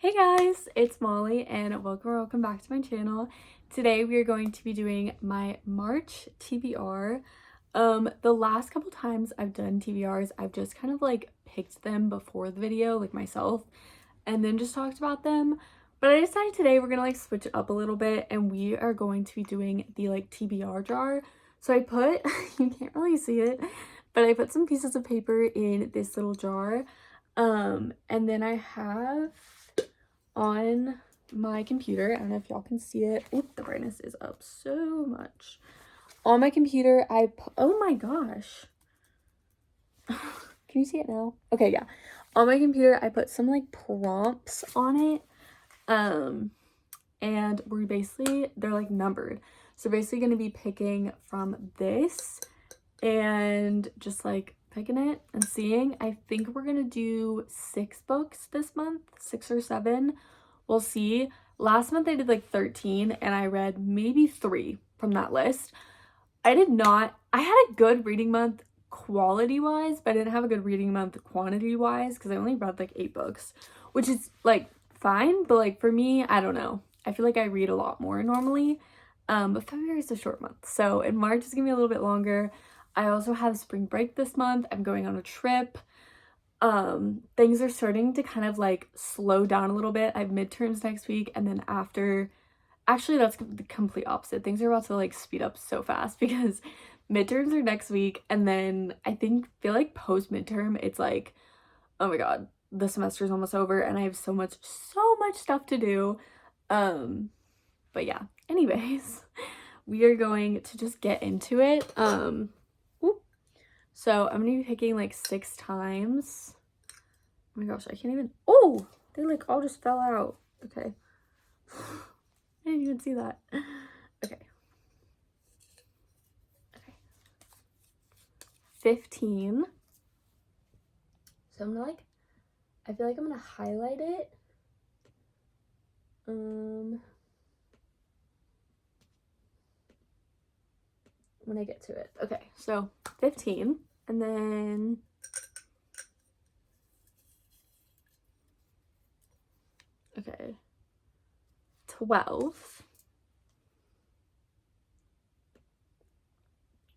Hey guys, it's Molly and welcome back to my channel. Today we are going to be doing my March TBR. The last couple times I've done TBRs, I've just kind of like picked them before the video, like myself, and then just talked about them. But I decided today we're gonna like switch it up a little bit and we are going to be doing the like TBR jar. So I put, you can't really see it, but I put some pieces of paper in this little jar. And then I have on my computer, I don't know if y'all can see it. Oop, the brightness is up so much. On my computer, oh my gosh. Can you see it now? Okay, yeah. On my computer, I put some like prompts on it. And they're like numbered. So basically gonna be picking from this and just like picking it and seeing. I think we're gonna do 6 books this month, 6 or 7. We'll see. Last month I did like 13 and I read maybe 3 from that list. I had a good reading month quality wise, but I didn't have a good reading month quantity wise because I only read like 8 books, which is like fine, but like for me, I don't know. I feel like I read a lot more normally. But February is a short month, so in March is gonna be a little bit longer. I also have spring break this month. I'm going on a trip. Things are starting to kind of like slow down a little bit. I have midterms next week, and then actually that's the complete opposite. Things are about to like speed up so fast because midterms are next week, and then feel like post midterm it's like, oh my god, the semester is almost over and I have so much stuff to do. But yeah, anyways, we are going to just get into it. So I'm gonna be picking like 6 times. Oh my gosh, I can't even, oh, they like all just fell out. Okay. I didn't even see that. Okay. 15. So I'm gonna I feel like I'm gonna highlight it. When I get to it. Okay, so 15, and then okay, 12.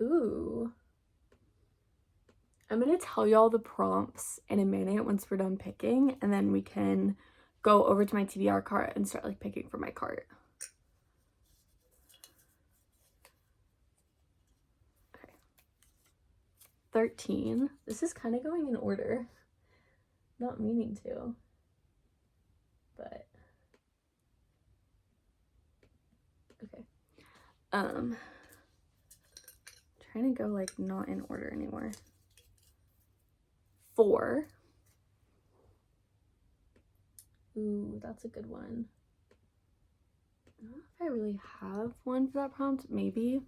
Ooh. I'm gonna tell y'all the prompts in a minute once we're done picking, and then we can go over to my TBR cart and start like picking from my cart. 13. This is kind of going in order. Not meaning to. But okay. Trying to go like not in order anymore. 4. Ooh, that's a good one. I don't know if I really have one for that prompt. Maybe.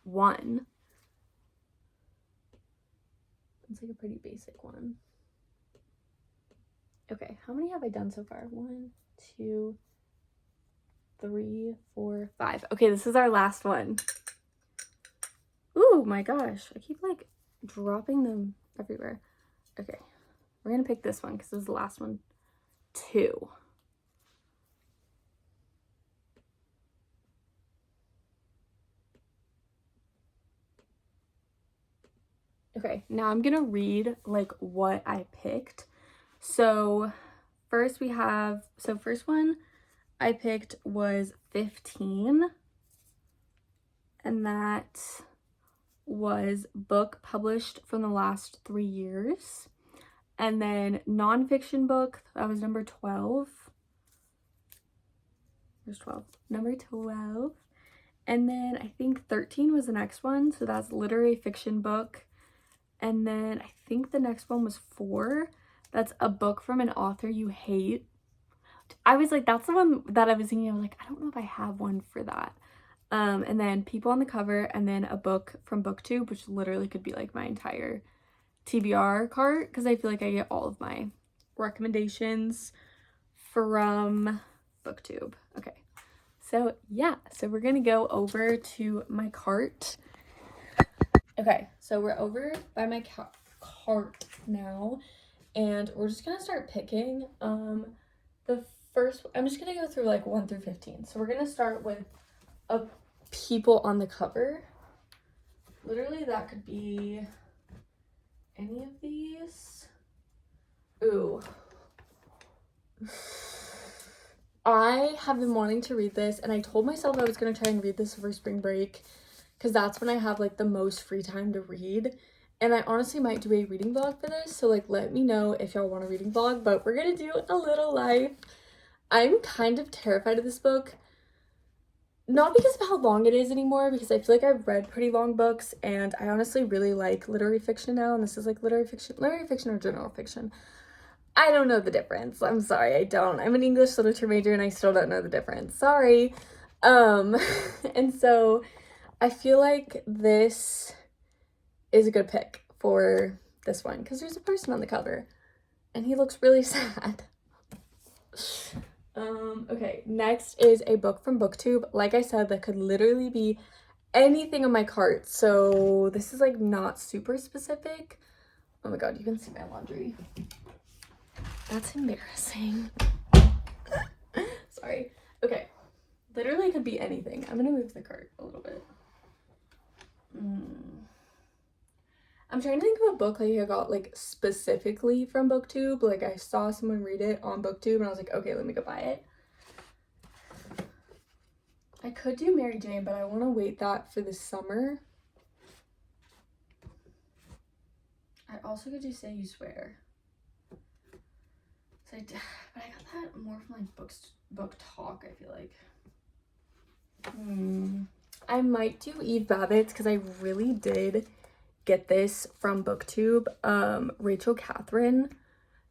1. It's like a pretty basic one. Okay, how many have I done so far? 1, 2, 3, 4, 5. Okay, this is our last one. Ooh my gosh, I keep like dropping them everywhere. Okay, we're gonna pick this one because this is the last one. 2. Okay, now I'm gonna read like what I picked. So first one I picked was 15, and that was book published from the last 3 years. And then nonfiction book, that was number 12. There's 12. Number 12. And then I think 13 was the next one, so that's literary fiction book. And then I think the next one was 4. That's a book from an author you hate. I was like, that's the one that I was thinking. I was like, I don't know if I have one for that. And then People on the Cover, and then a book from BookTube, which literally could be like my entire TBR cart because I feel like I get all of my recommendations from BookTube. Okay, so yeah, so we're gonna go over to my cart. Okay, so we're over by my cart now, and we're just gonna start picking. The first, I'm just gonna go through like 1 through 15. So we're gonna start with a people on the cover. Literally, that could be any of these. Ooh. I have been wanting to read this, and I told myself I was going to try and read this over spring break because that's when I have like the most free time to read. And I honestly might do a reading vlog for this, so like let me know if y'all want a reading vlog, but we're going to do A Little Life. I'm kind of terrified of this book. Not because of how long it is anymore, because I feel like I've read pretty long books, and I honestly really like literary fiction now, and this is like literary fiction or general fiction. I don't know the difference. I'm sorry, I don't. I'm an English literature major, and I still don't know the difference. Sorry. And so I feel like this is a good pick for this one, because there's a person on the cover, and he looks really sad. Okay, next is a book from BookTube. Like I said, that could literally be anything on my cart. So this is like not super specific. Oh my god, you can see my laundry. That's embarrassing. Sorry. Okay, literally could be anything. I'm gonna move the cart a little bit. I'm trying to think of a book like I got like specifically from BookTube. Like I saw someone read it on BookTube and I was like, okay, let me go buy it. I could do Mary Jane, but I want to wait that for the summer. I also could do Say You Swear. So but I got that more from like book talk, I feel like. I might do Eve Babbitt's because I really did get this from BookTube. Rachel Catherine,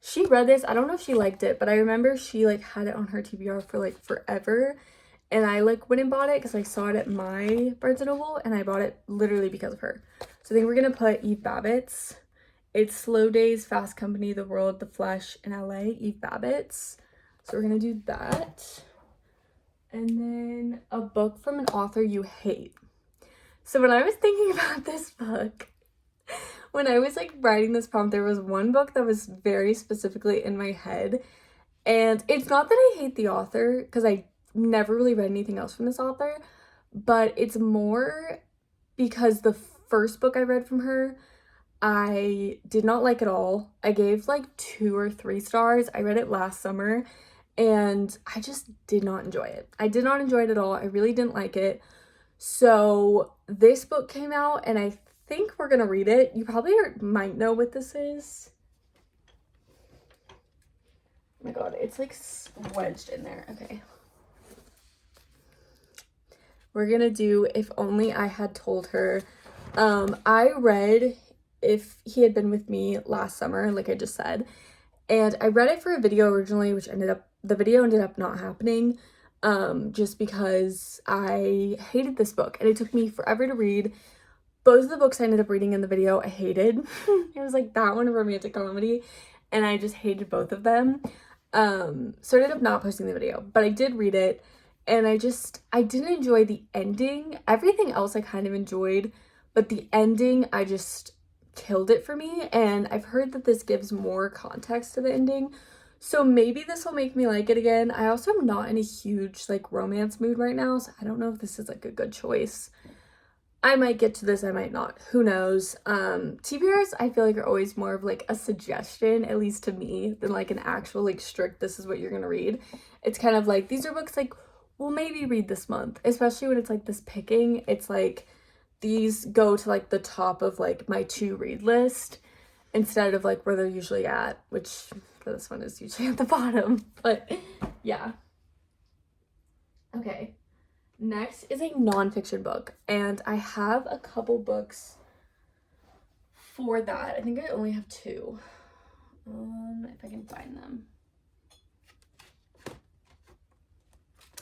she read this. I don't know if she liked it, but I remember she like had it on her TBR for like forever, and I like went and bought it because I saw it at my Barnes & Noble, and I bought it literally because of her. So I think we're gonna put Eve Babbitt's. It's Slow Days, Fast Company, The World, The Flesh in LA, Eve Babbitt's. So we're gonna do that. And then a book from an author you hate. So when I was thinking about this book, when I was like writing this prompt, there was one book that was very specifically in my head. And it's not that I hate the author, because I never really read anything else from this author, but it's more because the first book I read from her, I did not like at all. I gave like 2 or 3 stars. I read it last summer, and I just did not enjoy it. I did not enjoy it at all. I really didn't like it. So this book came out, and I think we're gonna read it. You probably might know what this is. Oh my god, it's like wedged in there. Okay. We're gonna do If Only I Had Told Her. I read If He Had Been With Me last summer, like I just said. And I read it for a video originally, which the video ended up not happening. Just because I hated this book, and it took me forever to read. Both of the books I ended up reading in the video I hated. It was like that one, a romantic comedy, and I just hated both of them. So I ended up not posting the video, but I did read it, and I didn't enjoy the ending. Everything else I kind of enjoyed, but the ending, I just killed it for me, and I've heard that this gives more context to the ending. So maybe this will make me like it again. I also am not in a huge like romance mood right now, so I don't know if this is like a good choice. I might get to this, I might not. Who knows? TBRs, I feel like, are always more of like a suggestion, at least to me, than like an actual like strict, this is what you're gonna read. It's kind of like, these are books like, well, maybe read this month, especially when it's like this picking. It's like, these go to like the top of like my to read list instead of like where they're usually at, which for this one is usually at the bottom, but yeah. Okay. Next is a nonfiction book, and I have a couple books for that. I think I only have 2. If I can find them.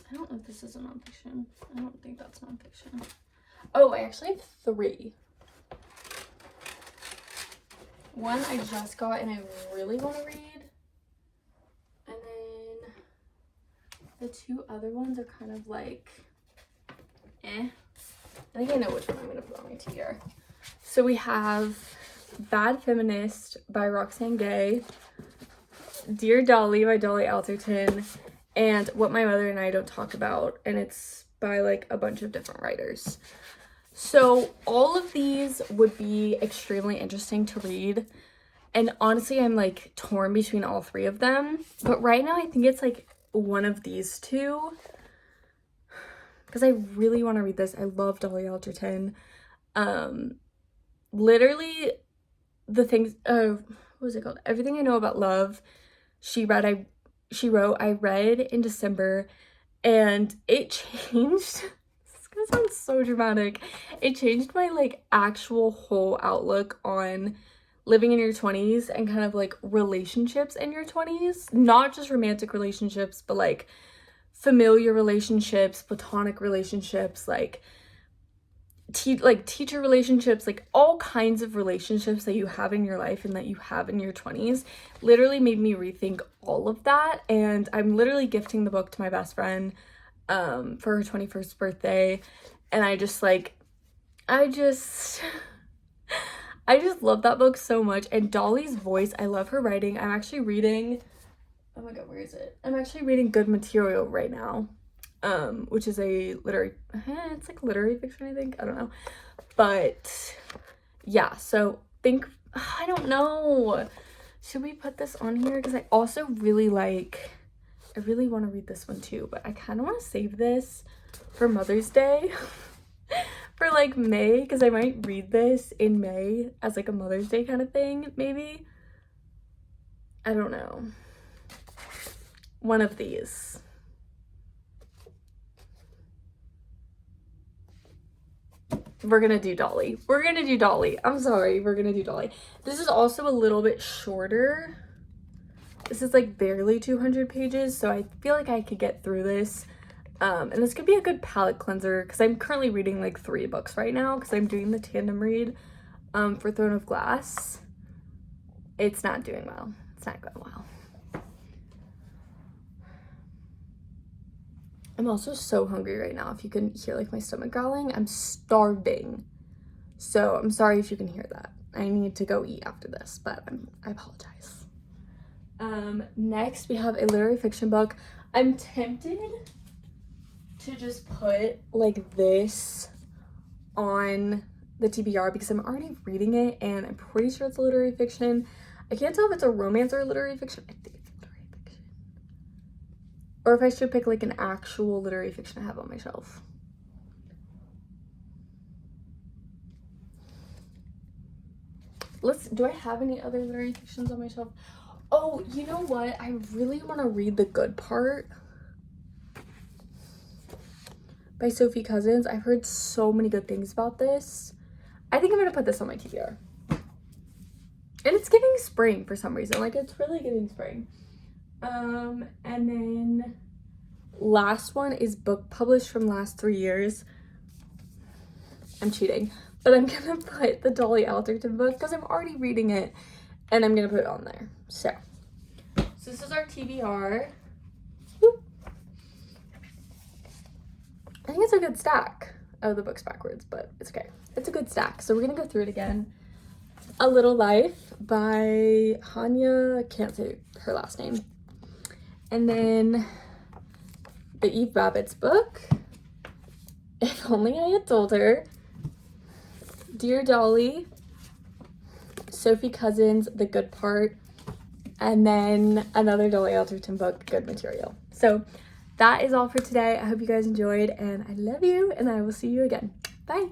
I don't know if this is a nonfiction. I don't think that's nonfiction. Oh, I actually have 3. One I just got and I really want to read. And then the 2 other ones are kind of like, I think I know which one I'm going to put on my TBR. So we have Bad Feminist by Roxane Gay, Dear Dolly by Dolly Alderton, and What My Mother and I Don't Talk About, and it's by like a bunch of different writers. So all of these would be extremely interesting to read, and honestly I'm like torn between all three of them, but right now I think it's like one of these two because I really want to read this. I love Dolly Alderton. Literally the things, what was it called? Everything I Know About Love, she wrote, I read in December, and it changed, this is gonna sound so dramatic, it changed my like actual whole outlook on living in your 20s and kind of like relationships in your 20s, not just romantic relationships, but like familiar relationships, platonic relationships, like teacher relationships, like all kinds of relationships that you have in your life and that you have in your 20s literally made me rethink all of that. And I'm literally gifting the book to my best friend for her 21st birthday, and I just love that book so much. And Dolly's voice, I love her writing. I'm actually reading, oh my god, where is it? I'm actually reading Good Material right now, which is a literary, it's like literary fiction, I think. I don't know. But yeah, so I don't know. Should we put this on here? Because I also really I really want to read this one too, but I kind of want to save this for Mother's Day for like May, because I might read this in May as like a Mother's Day kind of thing, maybe. I don't know. One of these. We're gonna do Dolly. We're gonna do Dolly. I'm sorry, we're gonna do Dolly. This is also a little bit shorter. This is like barely 200 pages, so I feel like I could get through this. And this could be a good palate cleanser, because I'm currently reading like 3 books right now, because I'm doing the tandem read for Throne of Glass. It's not doing well. It's not going well. I'm also so hungry right now. If you can hear like my stomach growling, I'm starving. So I'm sorry if you can hear that. I need to go eat after this, but I apologize. Next we have a literary fiction book. I'm tempted to just put like this on the TBR because I'm already reading it and I'm pretty sure it's a literary fiction. I can't tell if it's a romance or a literary fiction. I think it's a literary fiction. Or if I should pick like an actual literary fiction I have on my shelf. Do I have any other literary fictions on my shelf? Oh, you know what? I really want to read The Good Part by Sophie Cousins. I've heard so many good things about this. I think I'm going to put this on my TBR. And it's giving spring for some reason. Like, it's really giving spring. And then last one is book published from last 3 years. I'm cheating. But I'm going to put the Dolly Alderton book because I'm already reading it. And I'm going to put it on there. So this is our TBR. Whoop. I think it's a good stack. Oh, the book's backwards, but it's okay. It's a good stack. So we're going to go through it again. A Little Life by Hanya, I can't say her last name. And then the Eve Rabbit's book, If Only I Had Told Her. Dear Dolly, Sophie Cousins, The Good Part, and then another Dolly Alderton book, Good Material. So that is all for today. I hope you guys enjoyed, and I love you, and I will see you again. Bye.